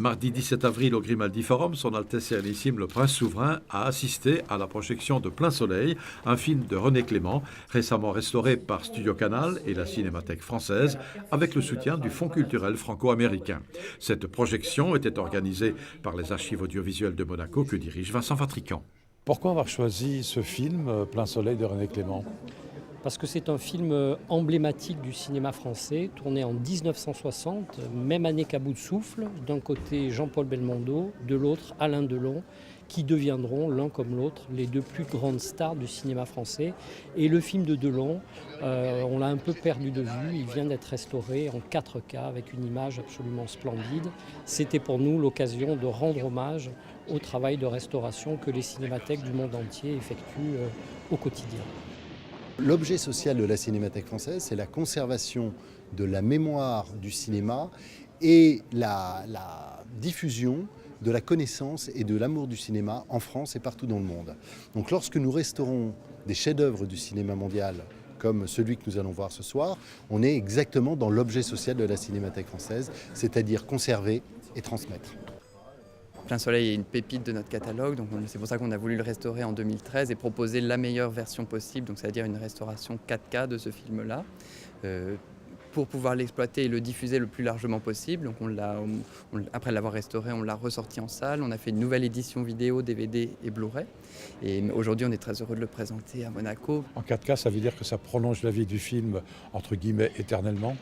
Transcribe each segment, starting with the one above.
Mardi 17 avril au Grimaldi Forum, Son Altesse Sérénissime le Prince Souverain a assisté à la projection de Plein Soleil, un film de René Clément, récemment restauré par Studio Canal et la Cinémathèque française, avec le soutien du Fonds culturel franco-américain. Cette projection était organisée par les Archives audiovisuelles de Monaco que dirige Vincent Fatrican. Pourquoi avoir choisi ce film, Plein Soleil de René Clément ? Parce que c'est un film emblématique du cinéma français, tourné en 1960, même année qu'à bout de souffle. D'un côté Jean-Paul Belmondo, de l'autre Alain Delon, qui deviendront l'un comme l'autre les deux plus grandes stars du cinéma français. Et le film de Delon, on l'a un peu perdu de vue, il vient d'être restauré en 4K avec une image absolument splendide. C'était pour nous l'occasion de rendre hommage au travail de restauration que les cinémathèques du monde entier effectuent au quotidien. L'objet social de la Cinémathèque française, c'est la conservation de la mémoire du cinéma et la diffusion de la connaissance et de l'amour du cinéma en France et partout dans le monde. Donc lorsque nous restaurons des chefs-d'œuvre du cinéma mondial, comme celui que nous allons voir ce soir, on est exactement dans l'objet social de la Cinémathèque française, c'est-à-dire conserver et transmettre. Plein Soleil est une pépite de notre catalogue, donc c'est pour ça qu'on a voulu le restaurer en 2013 et proposer la meilleure version possible, donc c'est-à-dire une restauration 4K de ce film-là, pour pouvoir l'exploiter et le diffuser le plus largement possible. Donc après l'avoir restauré, on l'a ressorti en salle, on a fait une nouvelle édition vidéo, DVD et Blu-ray. Et aujourd'hui, on est très heureux de le présenter à Monaco. En 4K, ça veut dire que ça prolonge la vie du film, entre guillemets, éternellement ?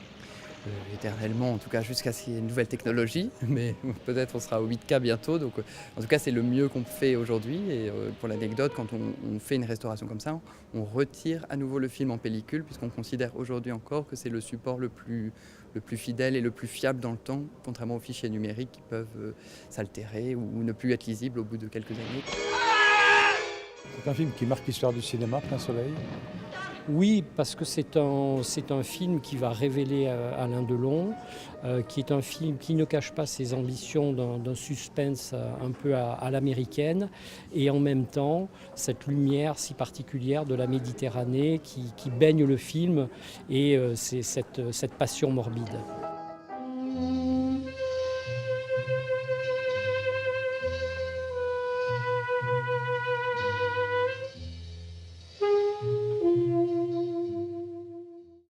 Éternellement, en tout cas jusqu'à ce qu'il y ait une nouvelle technologie, mais peut-être on sera au 8K bientôt. Donc, en tout cas, c'est le mieux qu'on fait aujourd'hui. Et pour l'anecdote, quand on fait une restauration comme ça, on retire à nouveau le film en pellicule, puisqu'on considère aujourd'hui encore que c'est le support le plus fidèle et le plus fiable dans le temps, contrairement aux fichiers numériques qui peuvent s'altérer ou ne plus être lisibles au bout de quelques années. C'est un film qui marque l'histoire du cinéma, Plein Soleil ? Oui, parce que c'est un film qui va révéler Alain Delon, qui est un film qui ne cache pas ses ambitions d'un suspense un peu à l'américaine, et en même temps cette lumière si particulière de la Méditerranée qui baigne le film, et c'est cette passion morbide.